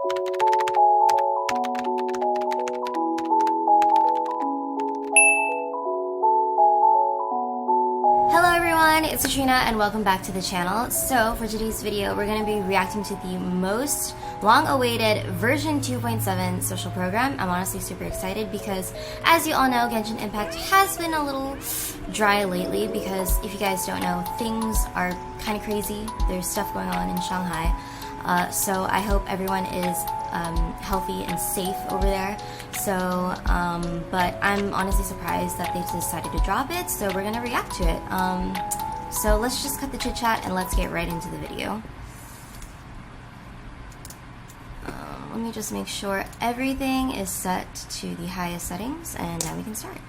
Hello everyone, it's Katrina and welcome back to the channel. So for today's video, we're going to be reacting to the most long-awaited version 2.7 social program. I'm honestly super excited because, as you all know, Genshin Impact has been a little dry lately because, if you guys don't know, things are kind of crazy. There's stuff going on in Shanghai. So I hope everyone is healthy and safe over there. So, but I'm honestly surprised that they've decided to drop it, so we're gonna react to it. So let's just cut the chit chat and let's get right into the video. Let me just make sure everything is set to the highest settings and then we can start.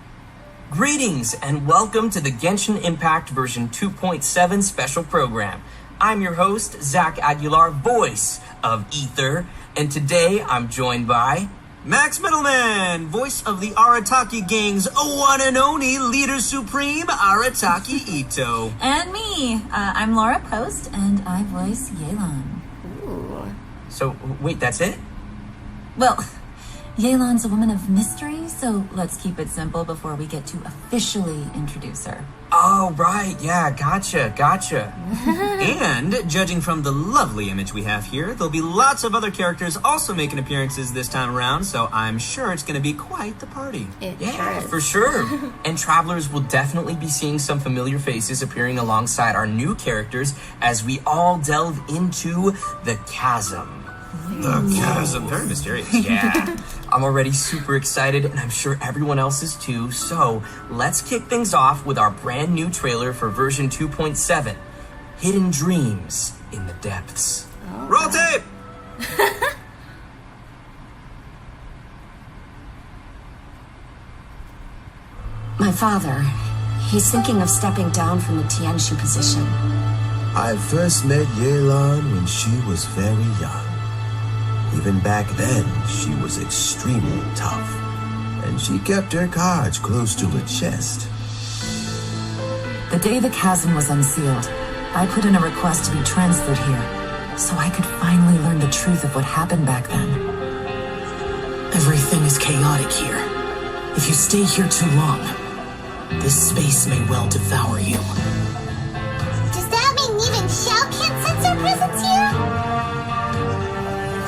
Greetings and welcome to the Genshin Impact version 2.7 special program. I'm your host, Zach Aguilar, voice of Ether, and today I'm joined by Max Middleman, voice of the Arataki gang's one and only leader supreme, Arataki Ito. And me, I'm Laura Post, and I voice Yelan. Ooh. So, wait, that's it? Well, Yelan's a woman of mystery, so let's keep it simple before we get to officially introduce her. Oh, right, yeah, gotcha. And, judging from the lovely image we have here, there'll be lots of other characters also making appearances this time around, so I'm sure it's going to be quite the party. Yeah, for sure. And travelers will definitely be seeing some familiar faces appearing alongside our new characters as we all delve into the chasm. The chasm, very mysterious. Yeah, I'm already super excited and I'm sure everyone else is too. So let's kick things off with our brand new trailer for version 2.7, Hidden Dreams in the Depths. Oh. Roll tape! My father, he's thinking of stepping down from the Tianxu position. I first met Yelan when she was very young. Even back then, she was extremely tough, and she kept her cards close to her chest. The day the chasm was unsealed, I put in a request to be transferred here, so I could finally learn the truth of what happened back then. Everything is chaotic here. If you stay here too long, this space may well devour you. Does that mean even Xiao can't sense our presence here?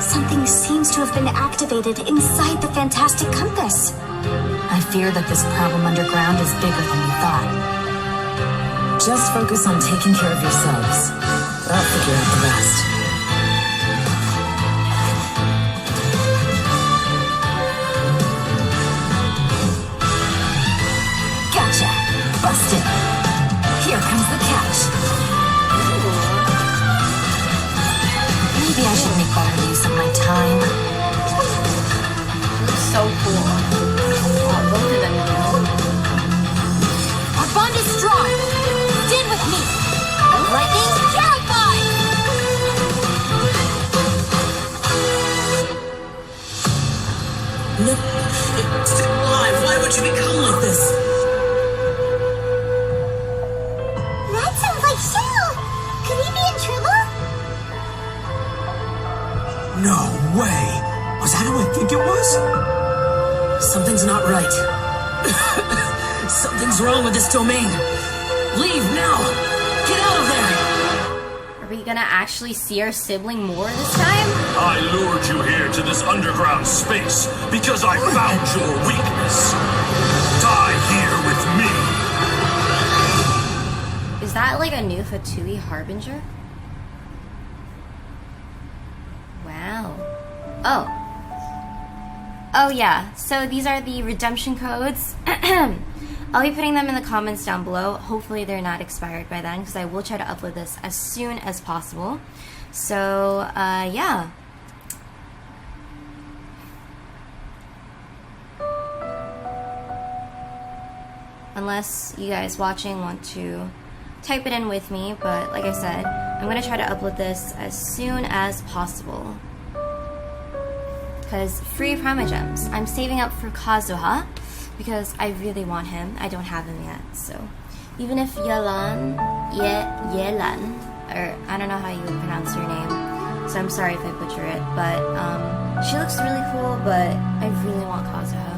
Something seems to have been activated inside the Fantastic Compass. I fear that this problem underground is bigger than we thought. Just focus on taking care of yourselves. I'll figure out the rest. Gotcha! Busted! Here comes the catch! Maybe I should make better use of my time. Looks so cool. Oh, both of them do. Our bond is strong. Stand with me. Lightning, terrified! No, stay alive. Why would you become like this? That sounds like Xiao. Could he be in trouble? No way! Was that who I think it was? Something's not right. Something's wrong with this domain. Leave now! Get out of there! Are we gonna actually see our sibling more this time? I lured you here to this underground space because I found your weakness. Die here with me. Is that like a new Fatui Harbinger? Wow. Oh yeah, so these are the redemption codes. I'll be putting them in the comments down below. Hopefully they're not expired by then, because I will try to upload this as soon as possible. So, yeah. Unless you guys watching want to type it in with me, but like I said, I'm going to try to upload this as soon as possible. Because free Primogems. I'm saving up for Kazuha, because I really want him. I don't have him yet, so. Even if Yelan, or I don't know how you would pronounce your name, so I'm sorry if I butcher it, but she looks really cool, but I really want Kazuha.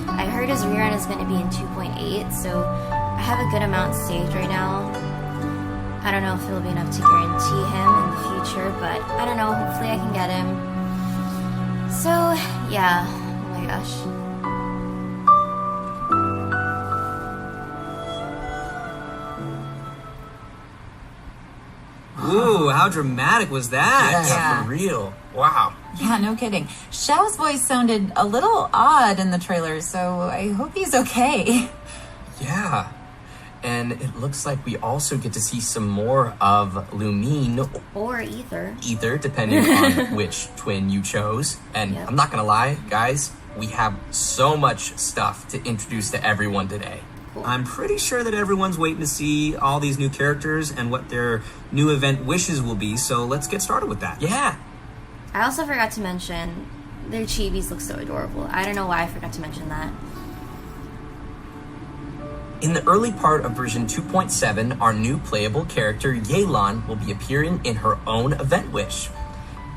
I heard his rerun is going to be in 2.8, so I have a good amount saved right now. I don't know if it'll be enough to guarantee him in the future, but I don't know, hopefully I can get him. So, yeah, oh my gosh. Ooh, how dramatic was that? Yeah, for real. Wow. Yeah, no kidding. Xiao's voice sounded a little odd in the trailer, so I hope he's okay. Yeah. And it looks like we also get to see some more of Lumine Or Ether. Ether, depending on which twin you chose. And Yep. I'm not gonna lie, guys, we have so much stuff to introduce to everyone today. I'm pretty sure that everyone's waiting to see all these new characters and what their new event wishes will be, so let's get started with that. Yeah. I also forgot to mention their chibis look so adorable. I don't know why I forgot to mention that. In the early part of version 2.7, our new playable character, Yelan, will be appearing in her own event wish.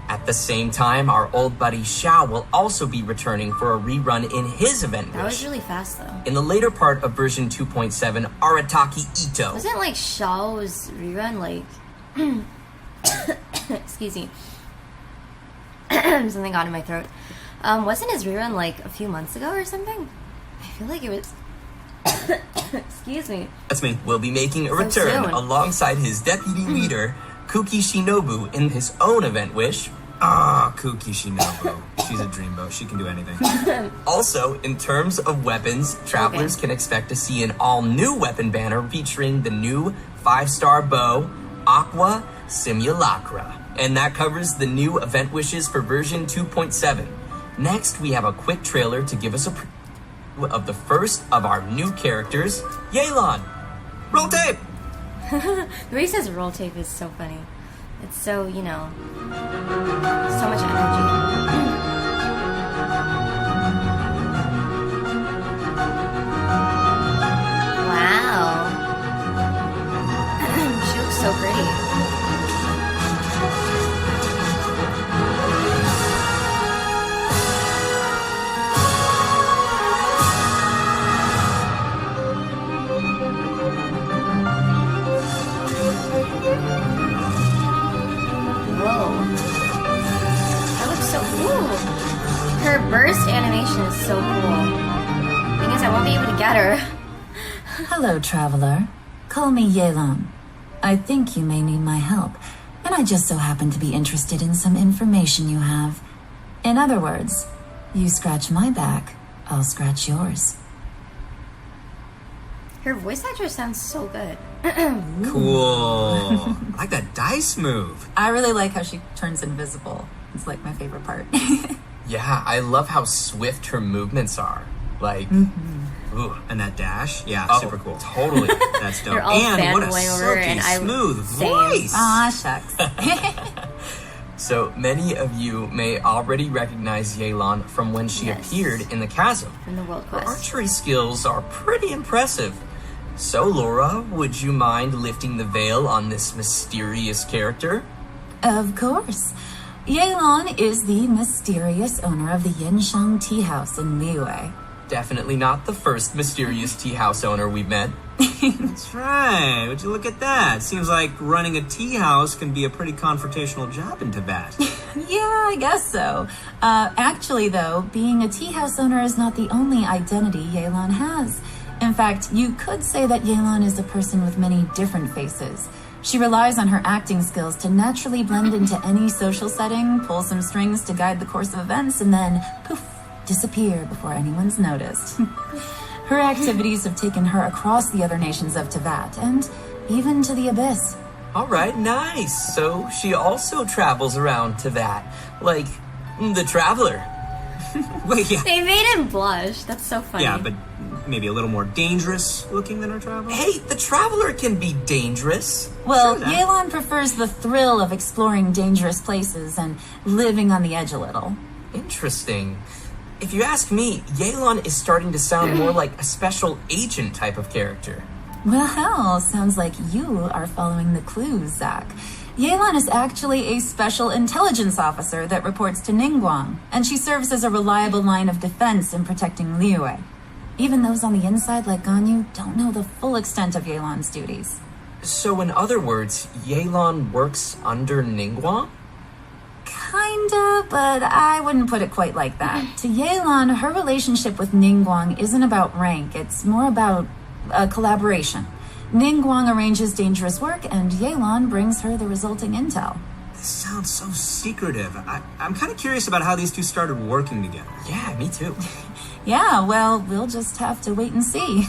At the same time, our old buddy Xiao will also be returning for a rerun in his event That was wish. really fast though. In the later part of version 2.7, Arataki Ito. Wasn't like Shao's rerun like excuse me. Something got in my throat. Wasn't his rerun like a few months ago or something? I feel like it was excuse me. That's me. Will be making a So return soon. alongside his deputy leader, Kuki Shinobu, in his own event wish. Ah, Kuki Shinobu. She's a dreamboat. She can do anything. Also, in terms of weapons, travelers can expect to see an all-new weapon banner featuring the new 5-star bow, Aqua Simulacra. And that covers the new event wishes for version 2.7. Next, we have a quick trailer to give us a preview of the first of our new characters, Yelan. Roll tape! The way he says roll tape is so funny. It's so, you know, so much energy. Wow. She looks so pretty. Her burst animation is so cool. Thing is, I won't be able to get her. Hello, traveler. Call me Yelan. I think you may need my help, and I just so happen to be interested in some information you have. In other words, you scratch my back, I'll scratch yours. Her voice actor sounds so good. Cool. I like that dice move. I really like how she turns invisible. It's like my favorite part. Yeah, I love how swift her movements are. Like, Ooh, and that dash? Yeah, oh, super cool. Totally. That's dope. You're all And what a fanboying over silky, her, and I- smooth Same. voice. Aw, shucks. So many of you may already recognize Yelan from when she Yes. appeared in the chasm. From the World Her Quest. archery skills are pretty impressive. So Laura, would you mind lifting the veil on this mysterious character? Of course. Yelan is the mysterious owner of the Yinshang Tea House in Liyue. Definitely not the first mysterious tea house owner we've met. That's right. Would you look at that? Seems like running a tea house can be a pretty confrontational job in Tibet. Yeah, I guess so. Actually, though, being a tea house owner is not the only identity Yelan has. In fact, you could say that Yelan is a person with many different faces. She relies on her acting skills to naturally blend into any social setting, pull some strings to guide the course of events, and then, poof, disappear before anyone's noticed. Her activities have taken her across the other nations of Tibet, and even to the Abyss. All right, nice. So she also travels around to that, like the traveler. Wait, yeah. They made him blush. That's so funny. Yeah, but maybe a little more dangerous looking than our traveler? Hey, the traveler can be dangerous. Well, Sure, then. Yelan prefers the thrill of exploring dangerous places and living on the edge a little. Interesting. If you ask me, Yelan is starting to sound more like a special agent type of character. Well, sounds like you are following the clues, Zach. Yelan is actually a special intelligence officer that reports to Ningguang, and she serves as a reliable line of defense in protecting Liyue. Even those on the inside like Ganyu don't know the full extent of Yelan's duties. So in other words, Yelan works under Ningguang? Kinda, but I wouldn't put it quite like that. To Yelan, her relationship with Ningguang isn't about rank, it's more about a collaboration. Ningguang arranges dangerous work, and Yelan brings her the resulting intel. This sounds so secretive. I'm kind of curious about how these two started working together. Yeah, me too. Yeah, well, we'll just have to wait and see.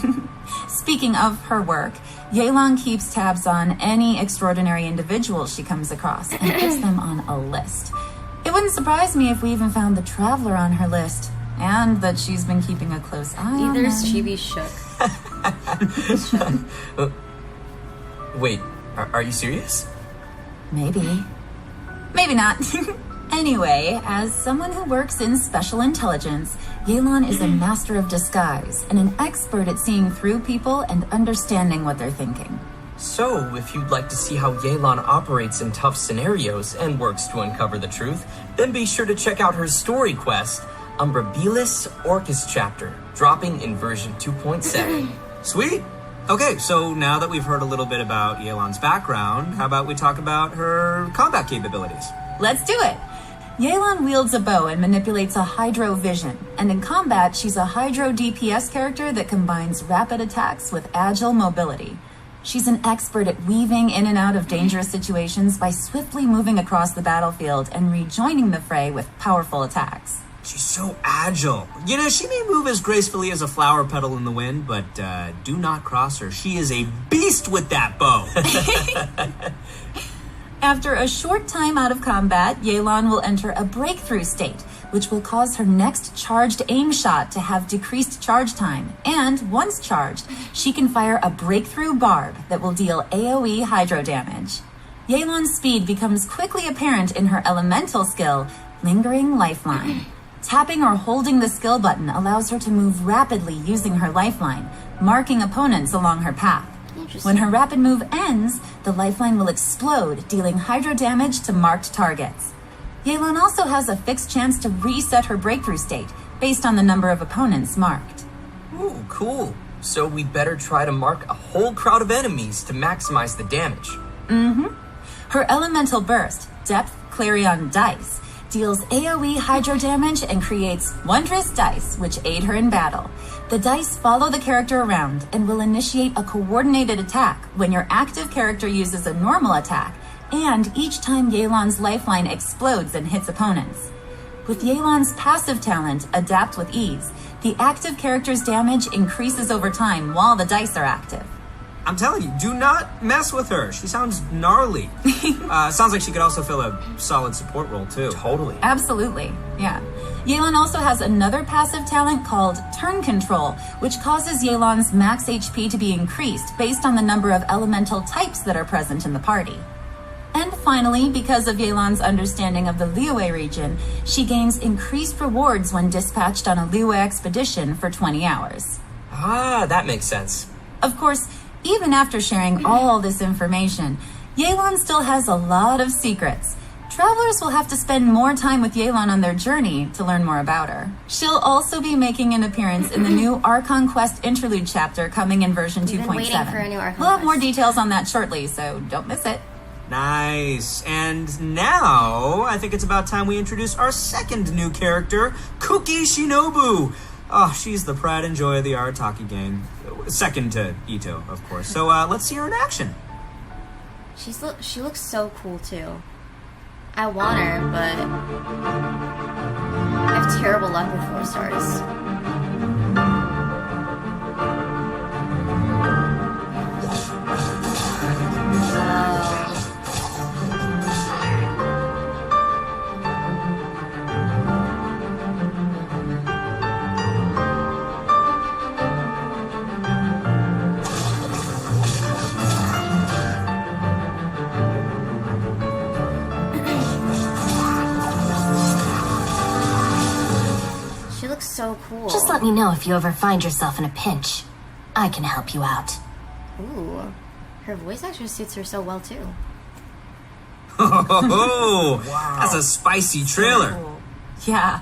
Speaking of her work, Yelan keeps tabs on any extraordinary individuals she comes across and puts them on a list. It wouldn't surprise me if we even found the Traveler on her list, and that she's been keeping a close eye on Either them. she be shook. Wait, are you serious? Maybe. Maybe not. Anyway, as someone who works in special intelligence, Yelan is a master of disguise and an expert at seeing through people and understanding what they're thinking. So, if you'd like to see how Yelan operates in tough scenarios and works to uncover the truth, then be sure to check out her story quest, Umbrabilis Orcus chapter, dropping in version 2.7. Sweet. Okay, so now that we've heard a little bit about Yelan's background, how about we talk about her combat capabilities? Let's do it! Yelan wields a bow and manipulates a hydro vision, and in combat, she's a hydro DPS character that combines rapid attacks with agile mobility. She's an expert at weaving in and out of dangerous situations by swiftly moving across the battlefield and rejoining the fray with powerful attacks. She's so agile. You know, she may move as gracefully as a flower petal in the wind, but do not cross her. She is a beast with that bow. After a short time out of combat, Yelan will enter a breakthrough state, which will cause her next charged aim shot to have decreased charge time. And once charged, she can fire a breakthrough barb that will deal AoE hydro damage. Yelan's speed becomes quickly apparent in her elemental skill, Lingering Lifeline. Tapping or holding the skill button allows her to move rapidly using her lifeline, marking opponents along her path. When her rapid move ends, the lifeline will explode, dealing hydro damage to marked targets. Yelan also has a fixed chance to reset her breakthrough state, based on the number of opponents marked. Ooh, cool. So we better try to mark a whole crowd of enemies to maximize the damage. Her elemental burst, Depth Clarion Dice, deals AoE hydro damage and creates wondrous dice, which aid her in battle. The dice follow the character around and will initiate a coordinated attack when your active character uses a normal attack, and each time Yelan's lifeline explodes and hits opponents. With Yelan's passive talent, Adapt with Ease, the active character's damage increases over time while the dice are active. I'm telling you, do not mess with her. She sounds gnarly. Sounds like she could also fill a solid support role, too. Totally. Absolutely, yeah. Yelan also has another passive talent called Turn Control, which causes Yelan's max HP to be increased based on the number of elemental types that are present in the party. And finally, because of Yelan's understanding of the Liyue region, she gains increased rewards when dispatched on a Liyue expedition for 20 hours. Ah, that makes sense. Of course, even after sharing all this information, Yelan still has a lot of secrets. Travelers will have to spend more time with Yelan on their journey to learn more about her. She'll also be making an appearance in the new Archon Quest interlude chapter coming in version 2.7. We've been waiting for a new Archon We'll have more Quest. details on that shortly, so don't miss it. Nice. And now, I think it's about time we introduce our second new character, Kuki Shinobu. Oh, she's the pride and joy of the Arataki gang. Second to Ito, of course. So let's see her in action. She looks so cool too. I want her, but I have terrible luck with 4 stars. She looks so cool. Just let me know if you ever find yourself in a pinch. I can help you out. Ooh, her voice actually suits her so well too. Oh, Wow. that's a spicy trailer. Cool. Yeah.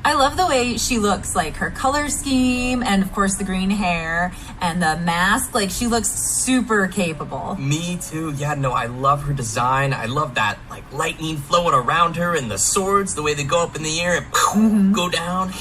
I love the way she looks, like her color scheme and of course the green hair and the mask. Like she looks super capable. Me too. Yeah, no, I love her design. I love that like lightning flowing around her and the swords, the way they go up in the air and go down.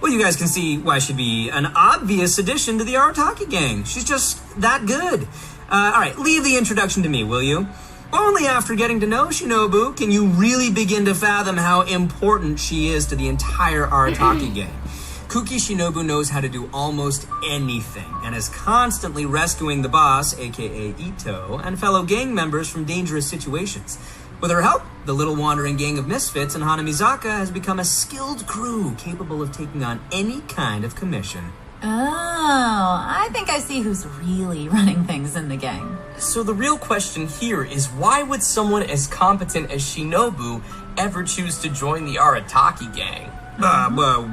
Well, you guys can see why she'd be an obvious addition to the Arataki gang. She's just that good. All right, leave the introduction to me, will you? Only after getting to know Shinobu can you really begin to fathom how important she is to the entire Arataki gang. Kuki Shinobu knows how to do almost anything and is constantly rescuing the boss, aka Ito, and fellow gang members from dangerous situations. With her help, the little wandering gang of misfits in Hanamizaka has become a skilled crew capable of taking on any kind of commission. Oh, I think I see who's really running things in the gang. So the real question here is why would someone as competent as Shinobu ever choose to join the Arataki gang? Well,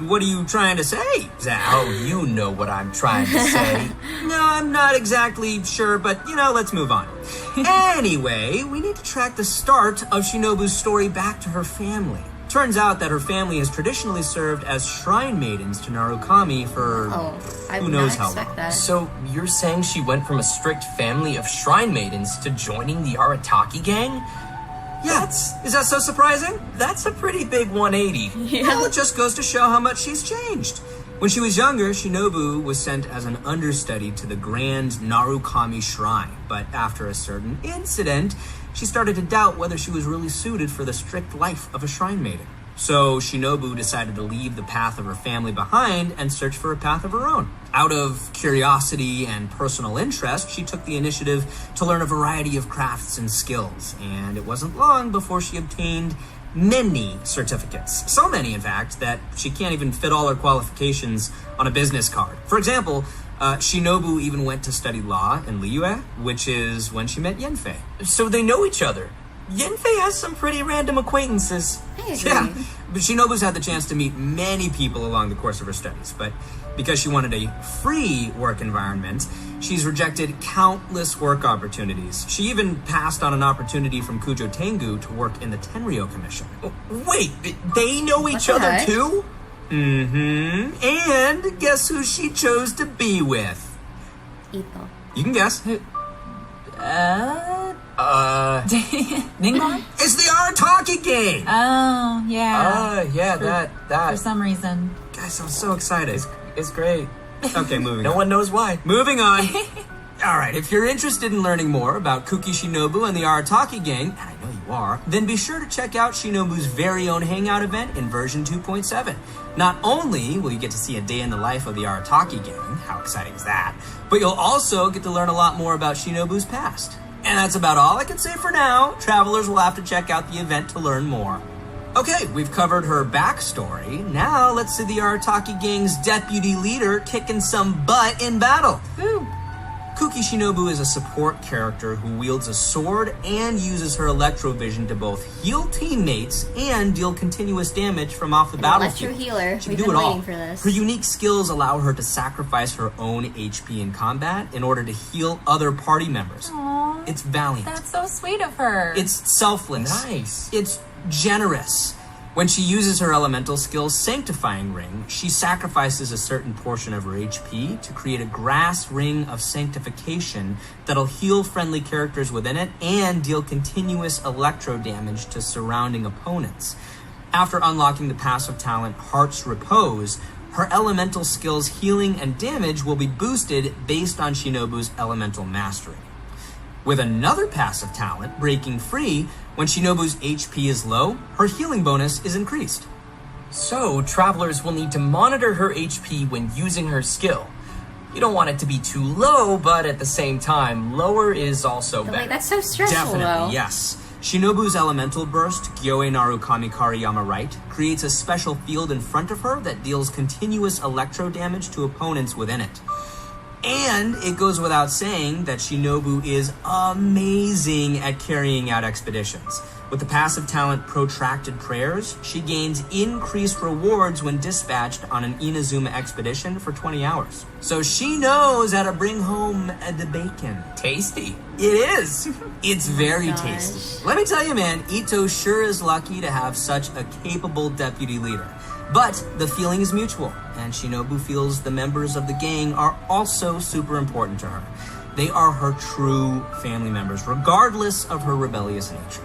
what are you trying to say, Zach? Oh, you know what I'm trying to say. No, I'm not exactly sure, but, let's move on. Anyway, we need to track the start of Shinobu's story back to her family. Turns out that her family has traditionally served as shrine maidens to Narukami for I who would knows not how expect long. that. So you're saying she went from a strict family of shrine maidens to joining the Arataki gang? Yeah, is that so surprising? That's a pretty big 180. Well, it just goes to show how much she's changed. When she was younger, Shinobu was sent as an understudy to the Grand Narukami Shrine, but after a certain incident, she started to doubt whether she was really suited for the strict life of a shrine maiden. So Shinobu decided to leave the path of her family behind and search for a path of her own. Out of curiosity and personal interest, she took the initiative to learn a variety of crafts and skills, and it wasn't long before she obtained many certificates. So many, in fact, that she can't even fit all her qualifications on a business card. For example, Shinobu even went to study law in Liyue, which is when she met Yenfei. So they know each other. Yenfei has some pretty random acquaintances. I agree. Yeah, but Shinobu's had the chance to meet many people along the course of her studies, but because she wanted a free work environment, she's rejected countless work opportunities. She even passed on an opportunity from Kujo Tengu to work in the Tenryou Commission. Wait, they know each the other heck? too? Mm-hmm. And guess who she chose to be with? Ito. You can guess. Ningon? It's the Arataki gang! Oh, yeah. Yeah, For that. some reason. Guys, I'm so excited. It's great. Okay, moving No on. one knows why. Moving on. All right, if you're interested in learning more about Kuki Shinobu and the Arataki gang, and I know you are, then be sure to check out Shinobu's very own hangout event in version 2.7. Not only will you get to see a day in the life of the Arataki gang, how exciting is that, but you'll also get to learn a lot more about Shinobu's past. And that's about all I can say for now. Travelers will have to check out the event to learn more. Okay, we've covered her backstory. Now let's see the Arataki gang's deputy leader kicking some butt in battle. Ooh. Kuki Shinobu is a support character who wields a sword and uses her electrovision to both heal teammates and deal continuous damage from off the battlefield. Electro healer. She We've can do been it all. waiting for this. Her unique skills allow her to sacrifice her own HP in combat in order to heal other party members. Aw, It's valiant. that's so sweet of her. It's selfless. Nice. It's generous. When she uses her elemental skill Sanctifying Ring, she sacrifices a certain portion of her HP to create a grass ring of sanctification that'll heal friendly characters within it and deal continuous electro damage to surrounding opponents. After unlocking the passive talent Heart's Repose, her elemental skills healing and damage will be boosted based on Shinobu's elemental mastery. With another passive talent, Breaking Free, when Shinobu's HP is low, her healing bonus is increased. So, travelers will need to monitor her HP when using her skill. You don't want it to be too low, but at the same time, lower is also But, better. like, that's so stressful, Definitely, though. yes. Shinobu's elemental burst, Gyoi Narukami Kariyama Right, creates a special field in front of her that deals continuous electro damage to opponents within it. And it goes without saying that Shinobu is amazing at carrying out expeditions. With the passive talent Protracted Prayers, she gains increased rewards when dispatched on an Inazuma expedition for 20 hours. So she knows how to bring home the bacon. Tasty. It is. It's very gosh. tasty. Let me tell you, man, Ito sure is lucky to have such a capable deputy leader. But the feeling is mutual, and Shinobu feels the members of the gang are also super important to her. They are her true family members, regardless of her rebellious nature.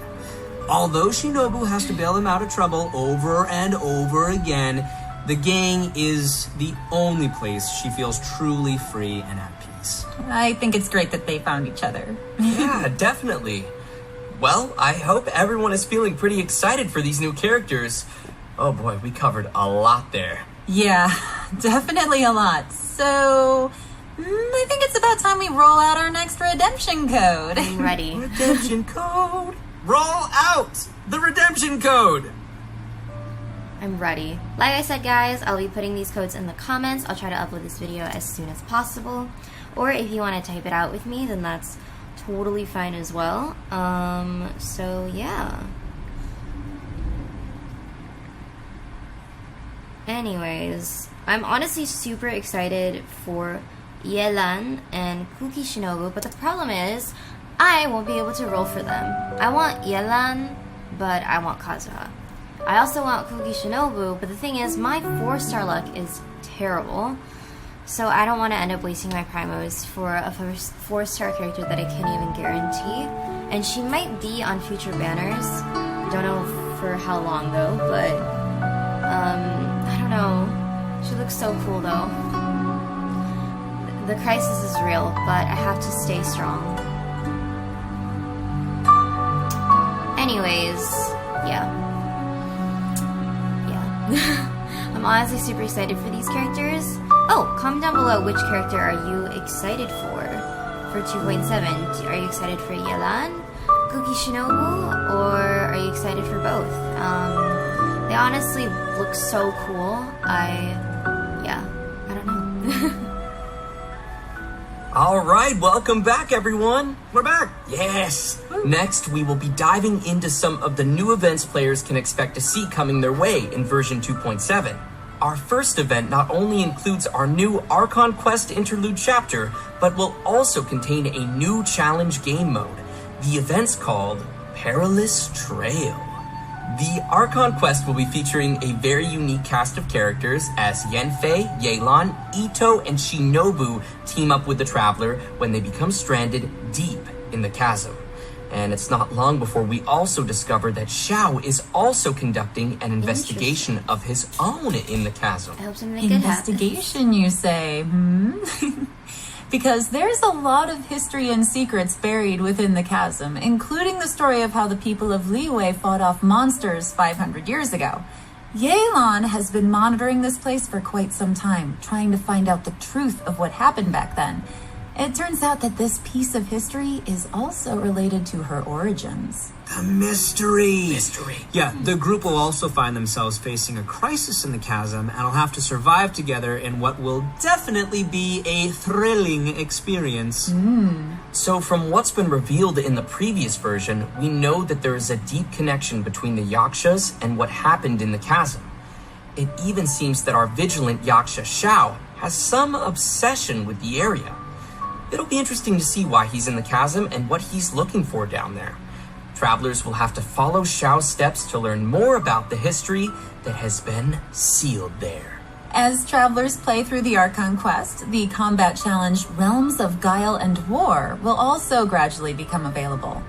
Although Shinobu has to bail them out of trouble over and over again, the gang is the only place she feels truly free and at peace. I think it's great that they found each other. Yeah, definitely. Well, I hope everyone is feeling pretty excited for these new characters. Oh boy, we covered a lot there. Yeah, definitely a lot. So, I think it's about time we roll out our next redemption code. I'm ready. Redemption code! Roll out the redemption code! I'm ready. Like I said, guys, I'll be putting these codes in the comments. I'll try to upload this video as soon as possible. Or if you want to type it out with me, then that's totally fine as well. So yeah. Anyways, I'm honestly super excited for Yelan and Kuki Shinobu, but the problem is I won't be able to roll for them. I want Yelan, but I want Kazuha. I also want Kuki Shinobu, but the thing is my 4-star luck is terrible. So I don't want to end up wasting my primos for a 4-star character that I can't even guarantee. And she might be on future banners. Don't know for how long though, but I don't know. She looks so cool though. The crisis is real, but I have to stay strong. Anyways, yeah. I'm honestly super excited for these characters. Oh, comment down below which character are you excited for 2.7. Are you excited for Yelan, Kuki Shinobu, or are you excited for both? They honestly look so cool. I don't know. All right, welcome back, everyone. We're back! Yes! Next, we will be diving into some of the new events players can expect to see coming their way in version 2.7. Our first event not only includes our new Archon Quest interlude chapter, but will also contain a new challenge game mode. The event's called Perilous Trail. The Archon Quest will be featuring a very unique cast of characters as Yanfei, Yelan, Ito, and Shinobu team up with the Traveler when they become stranded deep in the chasm. And it's not long before we also discover that Xiao is also conducting an investigation of his own in the chasm. I hope something good happens. Investigation, you say? Because there's a lot of history and secrets buried within the chasm, including the story of how the people of Liyue fought off monsters 500 years ago. Yelan has been monitoring this place for quite some time, trying to find out the truth of what happened back then. It turns out that this piece of history is also related to her origins. The mystery! Mystery. Yeah, the group will also find themselves facing a crisis in the chasm and will have to survive together in what will definitely be a thrilling experience. So from what's been revealed in the previous version, we know that there is a deep connection between the Yakshas and what happened in the chasm. It even seems that our vigilant Yaksha Xiao has some obsession with the area. It'll be interesting to see why he's in the chasm and what he's looking for down there. Travelers will have to follow Xiao's steps to learn more about the history that has been sealed there. As travelers play through the Archon Quest, the combat challenge Realms of Guile and War will also gradually become available.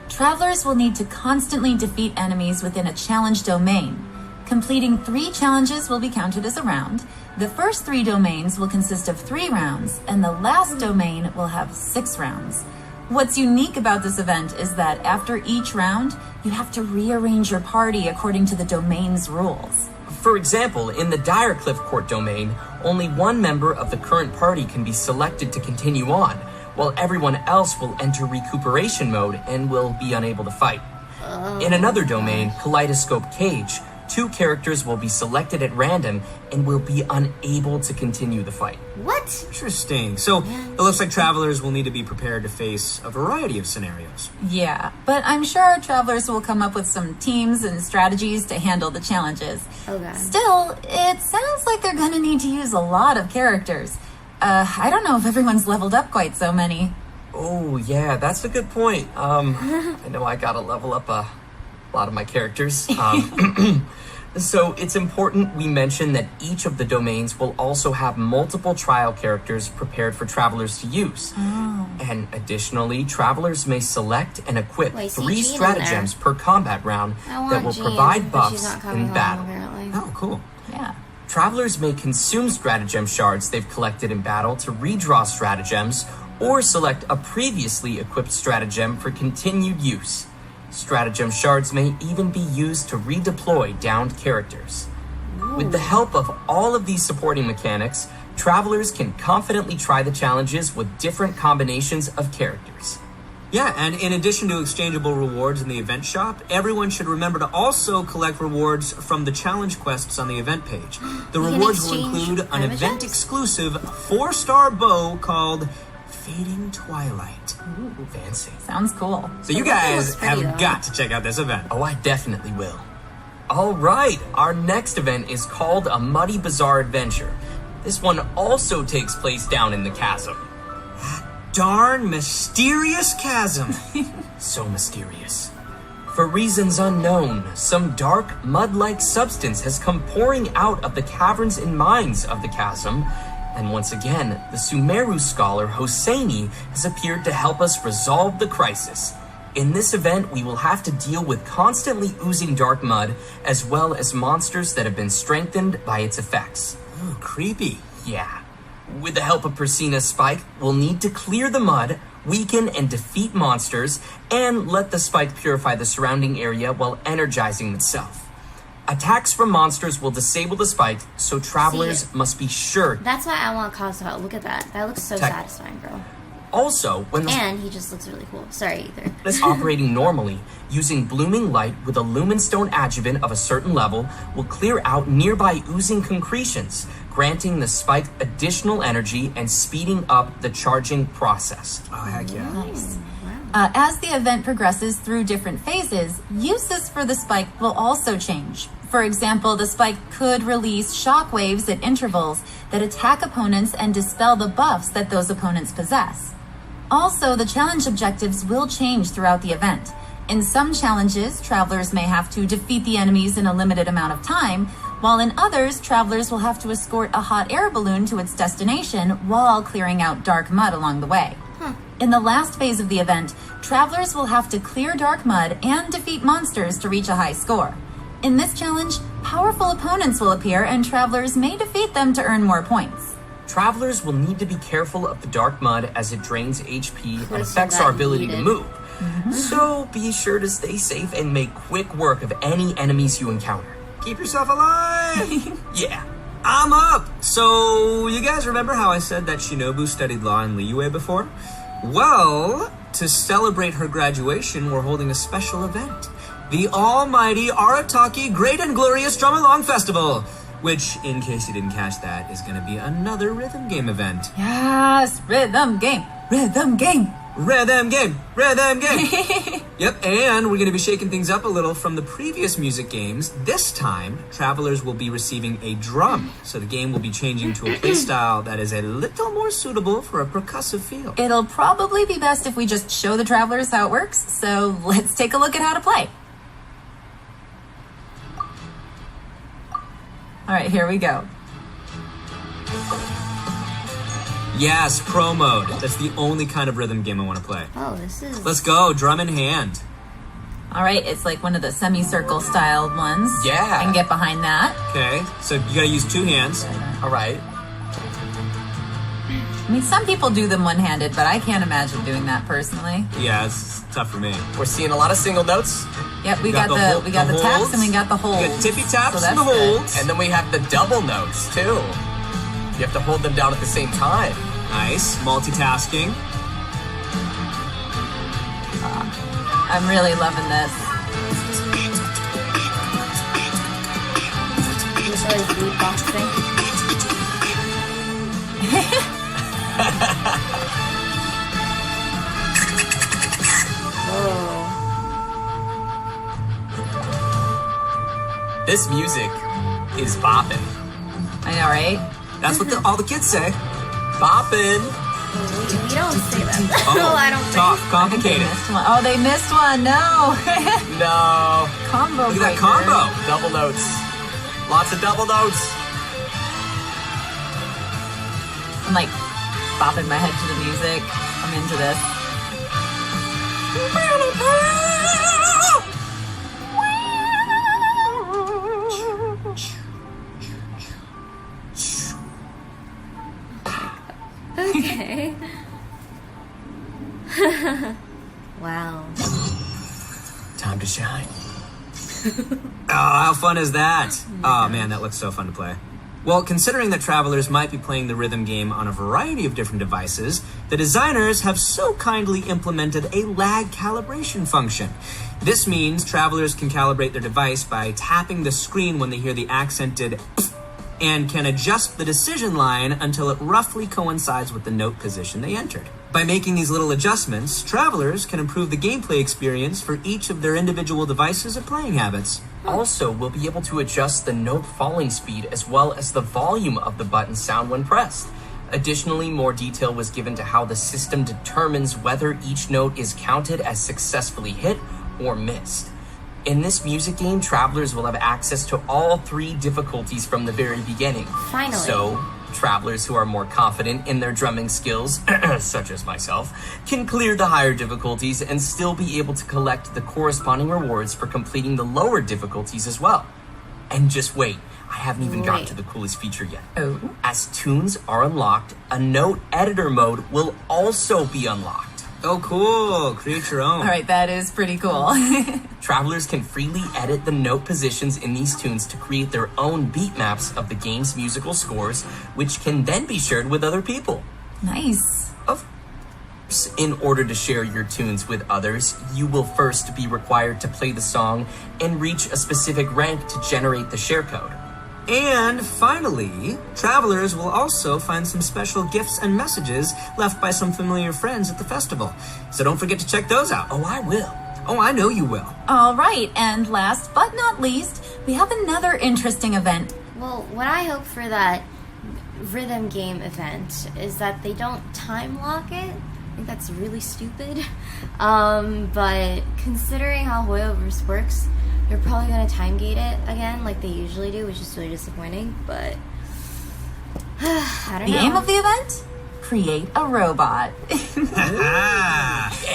Travelers will need to constantly defeat enemies within a challenge domain. Completing 3 challenges will be counted as a round. The first 3 domains will consist of 3 rounds, and the last domain will have 6 rounds. What's unique about this event is that after each round, you have to rearrange your party according to the domain's rules. For example, in the Dire Cliff Court domain, only one member of the current party can be selected to continue on, while everyone else will enter recuperation mode and will be unable to fight. In another domain, Kaleidoscope Cage, 2 characters will be selected at random and will be unable to continue the fight. What? Interesting. So it looks like travelers will need to be prepared to face a variety of scenarios. Yeah, but I'm sure our travelers will come up with some teams and strategies to handle the challenges. Oh, God. Still, it sounds like they're gonna need to use a lot of characters. I don't know if everyone's leveled up quite so many. Oh, yeah, that's a good point. I know I gotta level up a lot of my characters. So it's important we mention that each of the domains will also have multiple trial characters prepared for travelers to use. Oh. And additionally, travelers may select and equip Wait, see 3 Jean in stratagems per combat round that will Jean, provide but she's buffs not coming in home, battle. apparently. Oh, cool. Yeah. Travelers may consume stratagem shards they've collected in battle to redraw stratagems or select a previously equipped stratagem for continued use. Stratagem shards may even be used to redeploy downed characters. With the help of all of these supporting mechanics, travelers can confidently try the challenges with different combinations of characters. Yeah, and in addition to exchangeable rewards in the event shop, everyone should remember to also collect rewards from the challenge quests on the event page. The can rewards will exchange include an images? event-exclusive 4-star bow called Fading Twilight. Ooh, fancy. Sounds cool. So you The logo guys looks pretty, have though. got to check out this event. Oh, I definitely will. All right, our next event is called a Muddy Bazaar Adventure. This one also takes place down in the chasm. Darn mysterious chasm. So mysterious. For reasons unknown, some dark, mud-like substance has come pouring out of the caverns and mines of the chasm. And once again, the Sumeru scholar Hosseini has appeared to help us resolve the crisis. In this event, we will have to deal with constantly oozing dark mud, as well as monsters that have been strengthened by its effects. Ooh, creepy. Yeah. With the help of Persina's Spike, we'll need to clear the mud, weaken and defeat monsters, and let the spike purify the surrounding area while energizing itself. Attacks from monsters will disable the spike, so travelers must be sure. That's why I want Kazuha. Look at that. That looks so Tech. satisfying, bro. Also, when the And he just looks really cool. Sorry, Ether. is operating normally, using blooming light with a lumenstone adjuvant of a certain level will clear out nearby oozing concretions, granting the spike additional energy and speeding up the charging process. Oh, heck yeah. Nice. As the event progresses through different phases, uses for the spike will also change. For example, the spike could release shockwaves at intervals that attack opponents and dispel the buffs that those opponents possess. Also, the challenge objectives will change throughout the event. In some challenges, travelers may have to defeat the enemies in a limited amount of time, while in others, travelers will have to escort a hot air balloon to its destination while clearing out dark mud along the way. In the last phase of the event, travelers will have to clear dark mud and defeat monsters to reach a high score. In this challenge, powerful opponents will appear and travelers may defeat them to earn more points. Travelers will need to be careful of the dark mud as it drains HP and Could've affects said our that ability to needed. move. So be sure to stay safe and make quick work of any enemies you encounter. Keep yourself alive. Yeah. I'm up. So you guys remember how I said that Shinobu studied law in Liyue before? Well, to celebrate her graduation, we're holding a special event. The almighty Arataki Great and Glorious Drum Along Festival, which, in case you didn't catch that, is going to be another rhythm game event. Yes, rhythm game, rhythm game. Rhythm game, rhythm game. Yep, and we're going to be shaking things up a little from the previous music games. This time, travelers will be receiving a drum, so the game will be changing to a playstyle that is a little more suitable for a percussive feel. It'll probably be best if we just show the travelers how it works, so let's take a look at how to play. All right, here we go. Yes, pro mode. That's the only kind of rhythm game I want to play. Oh, this is... Let's go, drum in hand. All right, it's like one of the semicircle styled ones. Yeah. I can get behind that. Okay, so you gotta use 2 hands. All right. I mean, some people do them one-handed, but I can't imagine doing that personally. Yeah, it's tough for me. We're seeing a lot of single notes, Yep, we got got the the we got the taps holds. and we got the holds. You got tippy taps So and the that's good. holds. and then we have the double notes too. You have to hold them down at the same time. Nice, multitasking. I'm really loving this. his beatboxing. Whoa. This music is bopping. I know, right? That's what all the kids say. Bopping. We don't say that. Oh, I don't talk think. complicated. Oh, they missed one. No. No. Combo Look at that breaker. combo. Double notes. Lots of double notes. I'm like bopping my head to the music. I'm into this. Okay. Wow. Time to shine. Oh, how fun is that? Oh man, that looks so fun to play. Well, considering that travelers might be playing the rhythm game on a variety of different devices, the designers have so kindly implemented a lag calibration function. This means travelers can calibrate their device by tapping the screen when they hear the accented and can adjust the decision line until it roughly coincides with the note position they entered. By making these little adjustments, travelers can improve the gameplay experience for each of their individual devices or playing habits. Also, we'll be able to adjust the note falling speed as well as the volume of the button sound when pressed. Additionally, more detail was given to how the system determines whether each note is counted as successfully hit or missed. In this music game, travelers will have access to all 3 difficulties from the very beginning. Finally. So, travelers who are more confident in their drumming skills, such as myself, can clear the higher difficulties and still be able to collect the corresponding rewards for completing the lower difficulties as well. And just wait, I haven't even gotten to the coolest feature yet. Oh. As tunes are unlocked, a note editor mode will also be unlocked. Oh, cool. Create your own. All right, that is pretty cool. Travelers can freely edit the note positions in these tunes to create their own beat maps of the game's musical scores, which can then be shared with other people. Nice. Of course, in order to share your tunes with others, you will first be required to play the song and reach a specific rank to generate the share code. And finally, travelers will also find some special gifts and messages left by some familiar friends at the festival. So don't forget to check those out. Oh, I will. Oh, I know you will. All right, and last but not least, we have another interesting event. Well, what I hope for that rhythm game event is that they don't time lock it. I think that's really stupid. But considering how Hoyoverse works, they're probably going to time gate it again like they usually do, which is really disappointing, but I don't know. The aim of the event? Create a robot.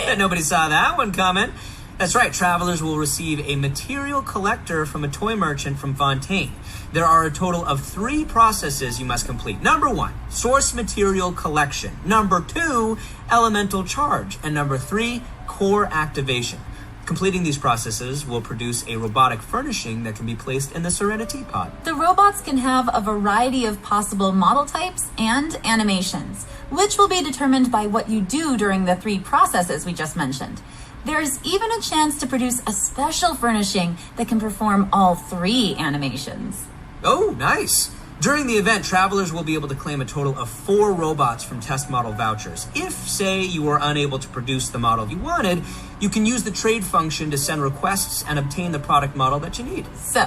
Bet nobody saw that one coming. That's right, travelers will receive a material collector from a toy merchant from Fontaine. There are a total of 3 processes you must complete. Number 1, source material collection. Number 2, elemental charge. And number 3, core activation. Completing these processes will produce a robotic furnishing that can be placed in the Serenity Pod. The robots can have a variety of possible model types and animations, which will be determined by what you do during the 3 processes we just mentioned. There's even a chance to produce a special furnishing that can perform all 3 animations. Oh, nice. During the event, travelers will be able to claim a total of 4 robots from test model vouchers. If, say, you were unable to produce the model you wanted, you can use the trade function to send requests and obtain the product model that you need. So,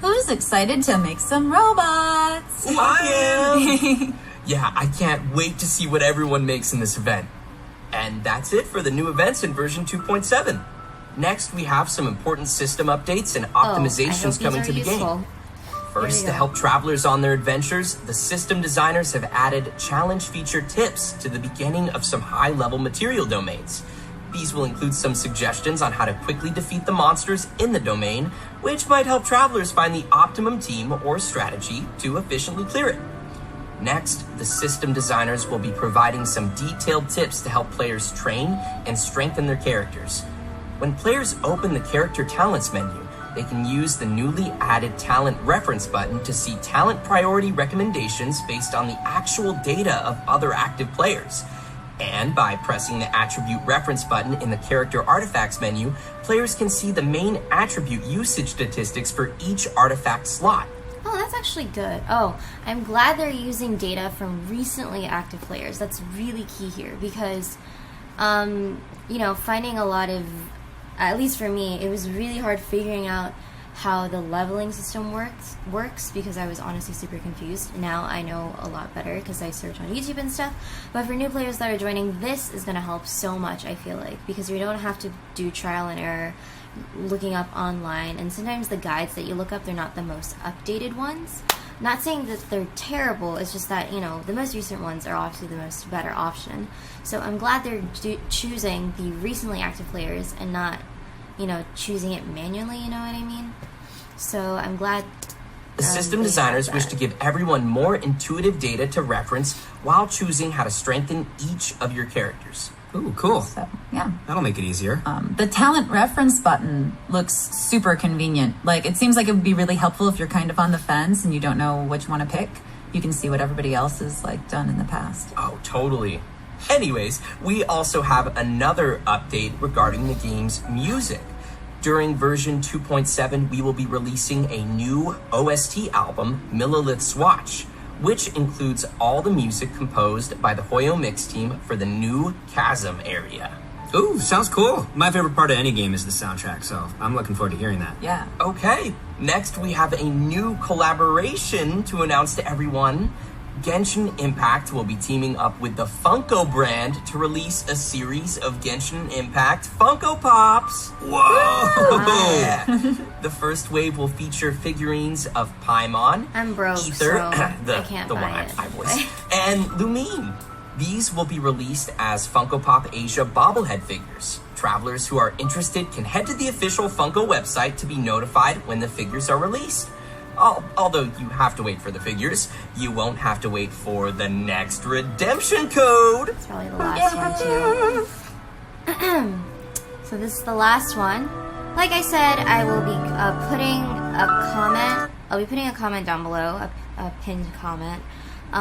who's excited to make some robots? I am! Yeah, I can't wait to see what everyone makes in this event. And that's it for the new events in version 2.7. Next, we have some important system updates and optimizations coming to the game. First, to help travelers on their adventures, the system designers have added challenge feature tips to the beginning of some high-level material domains. These will include some suggestions on how to quickly defeat the monsters in the domain, which might help travelers find the optimum team or strategy to efficiently clear it. Next, the system designers will be providing some detailed tips to help players train and strengthen their characters. When players open the Character Talents menu, they can use the newly added Talent Reference button to see talent priority recommendations based on the actual data of other active players. And by pressing the Attribute Reference button in the Character Artifacts menu, players can see the main attribute usage statistics for each artifact slot. Oh, that's actually good. Oh, I'm glad they're using data from recently active players. That's really key here because, you know, finding a lot of, at least for me, it was really hard figuring out how the leveling system works because I was honestly super confused. Now I know a lot better because I search on YouTube and stuff. But for new players that are joining, this is going to help so much, I feel like, because you don't have to do trial and error looking up online, and sometimes the guides that you look up, they're not the most updated ones. Not saying that they're terrible, it's just that, you know, the most recent ones are obviously the most better option. So I'm glad they're choosing the recently active players and not, you know, choosing it manually, you know what I mean? So I'm glad the system designers wish to give everyone more intuitive data to reference while choosing how to strengthen each of your characters. Ooh, cool. So, yeah. That'll make it easier. The talent reference button looks super convenient. Like, it seems like it would be really helpful if you're kind of on the fence and you don't know which one to pick. You can see what everybody else has, like, done in the past. Oh, totally. Anyways, we also have another update regarding the game's music. During version 2.7, we will be releasing a new OST album, Millilith's Watch, which includes all the music composed by the Hoyo Mix team for the new Chasm area. Ooh, sounds cool. My favorite part of any game is the soundtrack, so I'm looking forward to hearing that. Yeah. Okay, next we have a new collaboration to announce to everyone. Genshin Impact will be teaming up with the Funko brand to release a series of Genshin Impact Funko Pops. Whoa! Yeah. The first wave will feature figurines of Paimon, I'm broke, Ether, so I can't the buy one it. I voice, and Lumine. These will be released as Funko Pop Asia bobblehead figures. Travelers who are interested can head to the official Funko website to be notified when the figures are released. Although you have to wait for the figures, you won't have to wait for the next redemption code. It's probably the last one too. So this is the last one. Like I said, I will be putting a comment. I'll be putting a comment down below, a pinned comment. Or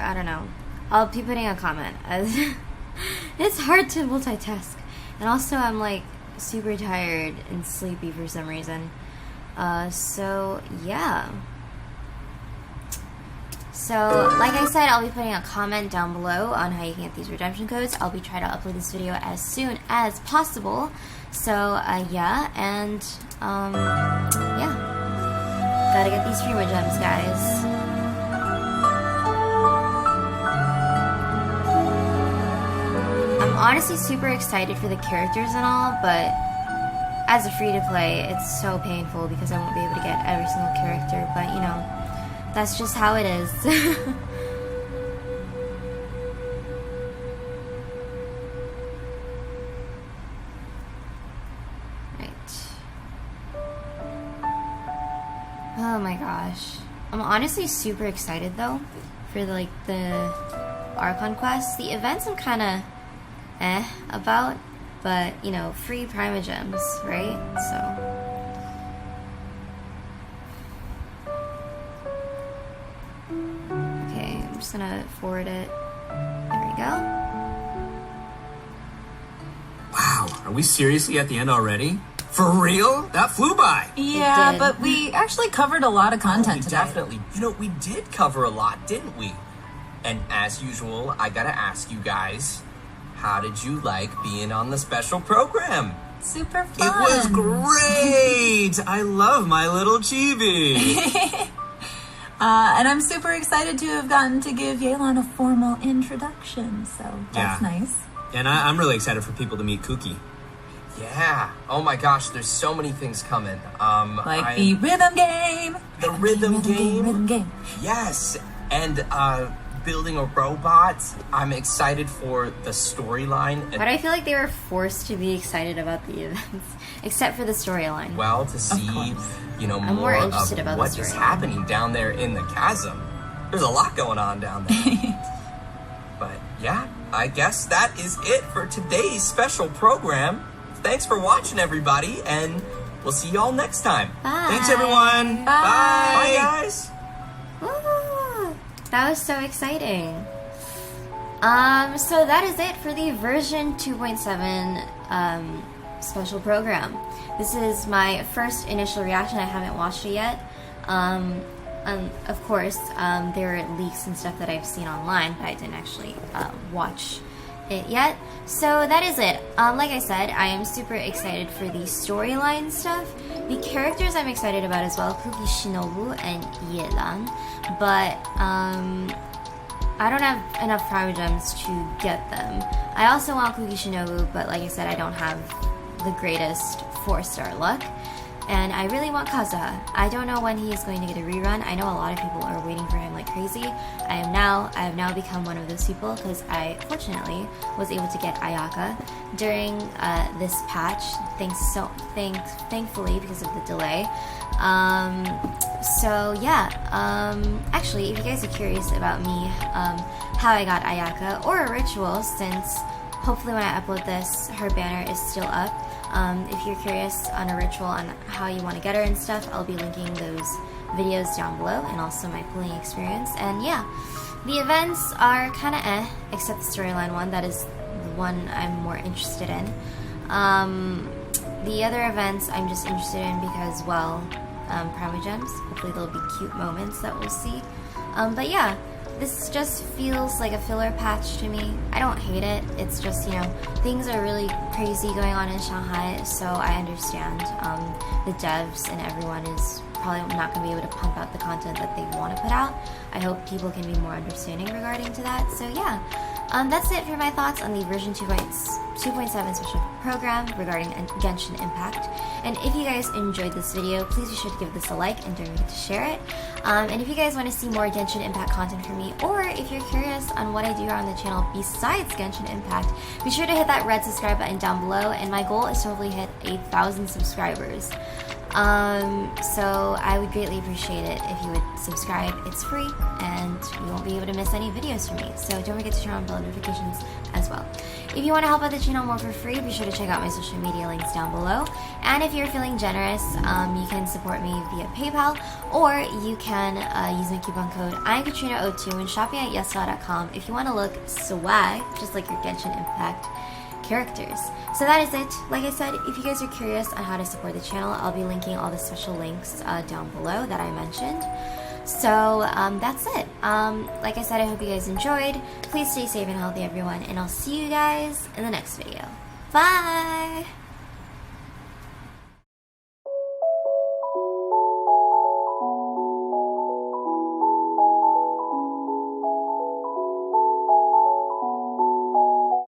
I don't know. I'll be putting a comment. It's hard to multitask, and also I'm like super tired and sleepy for some reason. So yeah. So like I said, I'll be putting a comment down below on how you can get these redemption codes. I'll be trying to upload this video as soon as possible. So yeah, and yeah, gotta get these Prima gems, guys. I'm honestly super excited for the characters and all, but as a free-to-play, it's so painful because I won't be able to get every single character, but you know, that's just how it is. Right. Oh my gosh. I'm honestly super excited though for the Archon quests. The events I'm kind of about, but you know, free Prima gems, right? So okay, I'm just gonna forward it. There we go. Wow, are we seriously at the end already? For real? That flew by. Yeah, but we actually covered a lot of content today. Definitely. You know, we did cover a lot, didn't we? And as usual, I gotta ask you guys, how did you like being on the special program? Super fun. It was great. I love my little chibi. And I'm super excited to have gotten to give Yelan a formal introduction, so that's nice. And I'm really excited for people to meet Kuki. Yeah. Oh my gosh, there's so many things coming. Like the rhythm game. The rhythm game. Rhythm game. Yes. And building a robot. I'm excited for the storyline. But I feel like they were forced to be excited about the events, except for the storyline. Well, to see, you know, I'm more interested of about what the is storyline. happening down there in the chasm. There's a lot going on down there. But yeah, I guess that is it for today's special program. Thanks for watching, everybody, and we'll see y'all next time. Bye. Thanks, everyone. Bye. Bye, guys. Woo! That was so exciting. So that is it for the version 2.7 special program. This is my first initial reaction. I haven't watched it yet. Of course, there are leaks and stuff that I've seen online, but I didn't actually watch it yet. So that is it. Like I said, I am super excited for the storyline stuff. The characters I'm excited about as well, Kuki Shinobu and Yelan, but I don't have enough Prime Gems to get them. I also want Kuki Shinobu, but like I said, I don't have the greatest 4-star luck. And I really want Kazuha. I don't know when he is going to get a rerun. I know a lot of people are waiting for him like crazy. I have now become one of those people because I fortunately was able to get Ayaka during this patch. Thankfully because of the delay. So yeah. Actually, if you guys are curious about me, how I got Ayaka or a ritual, since hopefully when I upload this, her banner is still up. If you're curious on a ritual on how you want to get her and stuff, I'll be linking those videos down below, and also my pulling experience. And yeah, the events are kind of except the storyline one. That is the one I'm more interested in. The other events I'm just interested in because, well, Prime Gems. Hopefully there'll be cute moments that we'll see. But yeah, this just feels like a filler patch to me. I don't hate it. It's just, you know, things are really crazy going on in Shanghai, so I understand the devs and everyone is probably not going to be able to pump out the content that they want to put out. I hope people can be more understanding regarding to that. So yeah, that's it for my thoughts on the version 2.7 special program regarding Genshin Impact. And if you guys enjoyed this video, please be sure to give this a like and don't forget to share it. And if you guys want to see more Genshin Impact content from me, or if you're curious on what I do on the channel besides Genshin Impact, be sure to hit that red subscribe button down below, and my goal is to hopefully hit 1,000 subscribers. So I would greatly appreciate it if you would subscribe. It's free and you won't be able to miss any videos from me, so don't forget to turn on bell notifications as well. If you want to help out the channel more for free, be sure to check out my social media links down below. And if you're feeling generous, you can support me via PayPal, or you can use my coupon code IamKatrina02 when shopping at yesla.com if you want to look swag, just like your Genshin Impact characters. So that is it. Like I said, if you guys are curious on how to support the channel, I'll be linking all the special links down below that I mentioned. So that's it. Like I said, I hope you guys enjoyed. Please stay safe and healthy, everyone, and I'll see you guys in the next video. Bye!